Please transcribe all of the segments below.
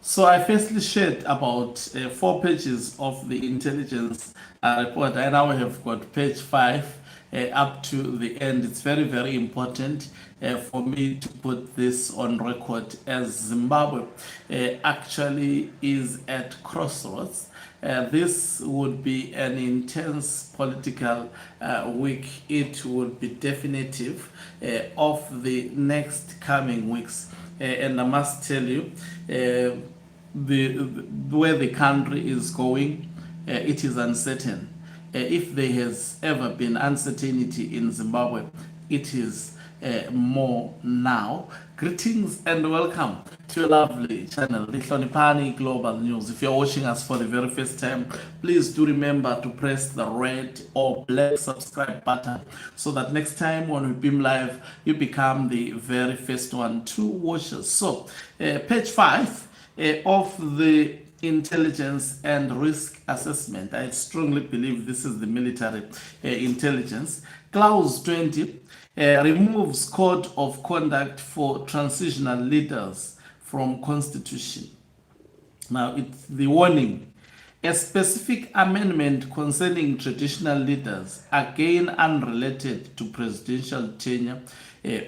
So I firstly shared about 4 pages of the intelligence report. I now have got page 5 up to the end. It's very, very important for me to put this on record as Zimbabwe actually is at crossroads. This would be an intense political week. It would be definitive of the next coming weeks. And I must tell you, the where the country is going, it is uncertain. If there has ever been uncertainty in Zimbabwe, it is more now. Greetings and welcome to a lovely channel, Lihlonipani Global News. If you're watching us for the very first time, please do remember to press the red or black subscribe button so that next time when we beam live, you become the very first one to watch us. So, page 5 of the intelligence and risk assessment. I strongly believe this is the military intelligence. Clause 20 removes code of conduct for transitional leaders from constitution. Now, it's the warning. A specific amendment concerning traditional leaders, again unrelated to presidential tenure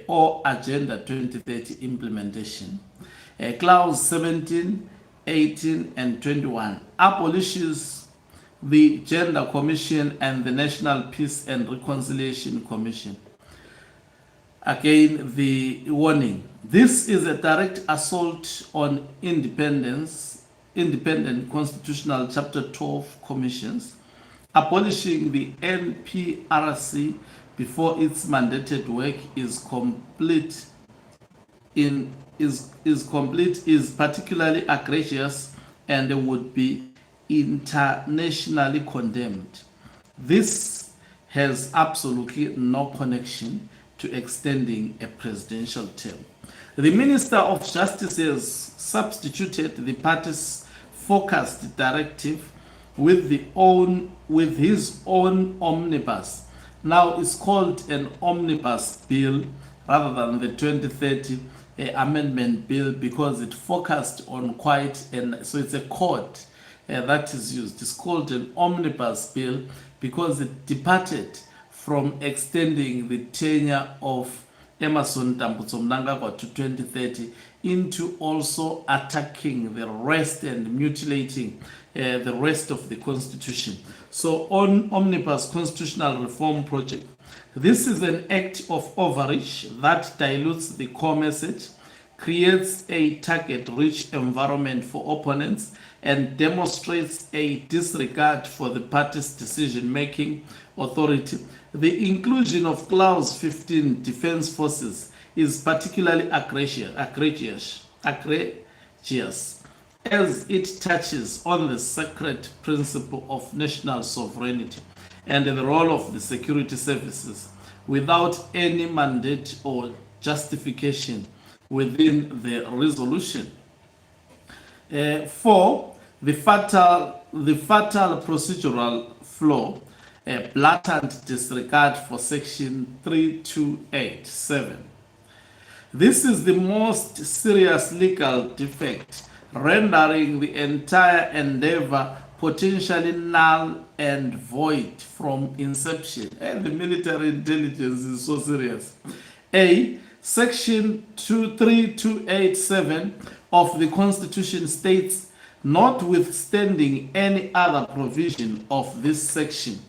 or Agenda 2030 implementation. Clause 17, 18, and 21 abolishes the Gender Commission and the National Peace and Reconciliation Commission. Again, the warning. This is a direct assault on independent constitutional Chapter 12 commissions. Abolishing the NPRC before its mandated work is complete is particularly egregious and would be internationally condemned. This has absolutely no connection to extending a presidential term. The Minister of Justice has substituted the party's focused directive with his own omnibus. Now it's called an omnibus bill rather than the 2030 amendment bill because it focused on so it's a code that is used. It's called an omnibus bill because it departed from extending the tenure of Emerson Mnangagwa to 2030 into also attacking the rest and mutilating the rest of the constitution. So on Omnibus Constitutional Reform Project, this is an act of overreach that dilutes the core message, creates a target-rich environment for opponents, and demonstrates a disregard for the party's decision-making authority. The inclusion of Clause 15 Defense Forces is particularly egregious as it touches on the sacred principle of national sovereignty and the role of the security services without any mandate or justification within the resolution. 4. The fatal procedural flaw, a blatant disregard for Section 3287. This is the most serious legal defect, rendering the entire endeavor potentially null and void from inception. And the military intelligence is so serious. A. Section 3287 of the Constitution states, notwithstanding any other provision of this section,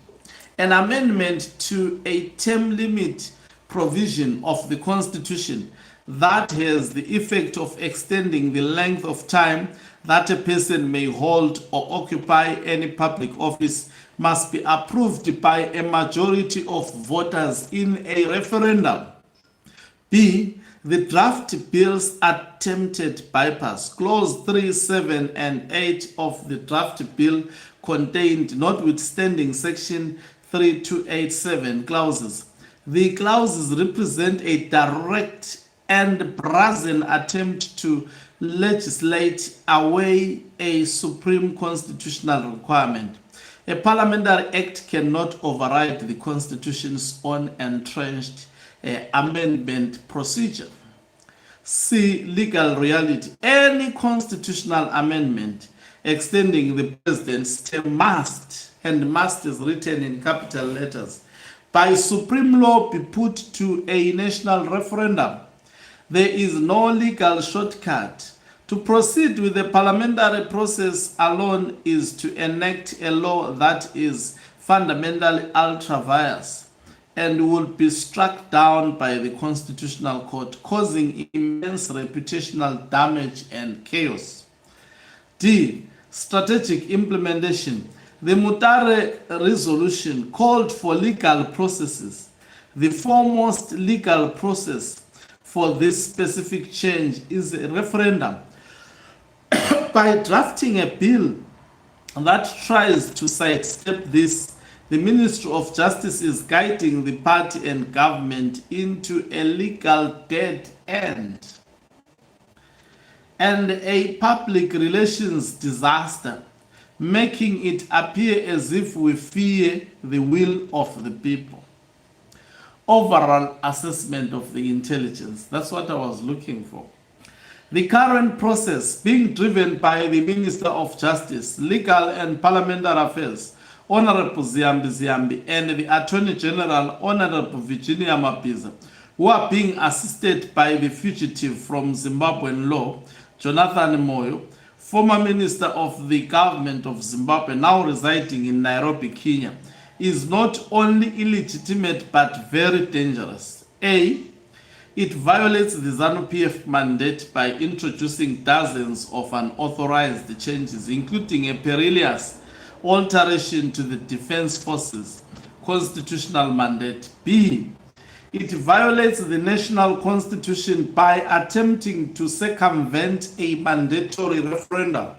an amendment to a term limit provision of the Constitution that has the effect of extending the length of time that a person may hold or occupy any public office must be approved by a majority of voters in a referendum. B. The draft bill's attempted bypass. Clause 3, 7, and 8 of the draft bill contained, notwithstanding Section 3287 clauses. The clauses represent a direct and brazen attempt to legislate away a supreme constitutional requirement. A parliamentary act cannot override the Constitution's own entrenched amendment procedure. C. Legal reality. Any constitutional amendment extending the president's term must, and must is written in capital letters, by supreme law be put to a national referendum. There is no legal shortcut. To proceed with the parliamentary process alone is to enact a law that is fundamentally ultra-vires and would be struck down by the Constitutional Court, causing immense reputational damage and chaos. D. Strategic implementation. The Mutare resolution called for legal processes. The foremost legal process for this specific change is a referendum. By drafting a bill that tries to sidestep this, the Ministry of Justice is guiding the party and government into a legal dead end and a public relations disaster, making it appear as if we fear the will of the people. Overall assessment of the intelligence. That's what I was looking for. The current process being driven by the Minister of Justice, Legal and Parliamentary Affairs, Honorable Ziambi, and the Attorney General, Honorable Virginia Mapiza, who are being assisted by the fugitive from Zimbabwean law, Jonathan Moyo, former Minister of the Government of Zimbabwe, now residing in Nairobi, Kenya, is not only illegitimate but very dangerous. A. It violates the ZANU-PF mandate by introducing dozens of unauthorized changes, including a perilous alteration to the Defense Forces constitutional mandate. B. It violates the national constitution by attempting to circumvent a mandatory referendum.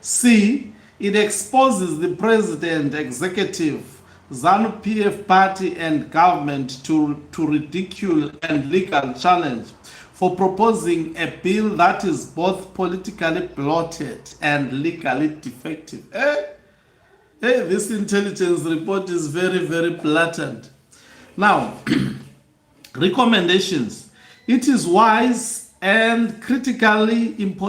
C. It exposes the president, executive, ZANU-PF party and government to ridicule and legal challenge for proposing a bill that is both politically bloated and legally defective. This intelligence report is very, very blatant. Now, recommendations. It is wise and critically important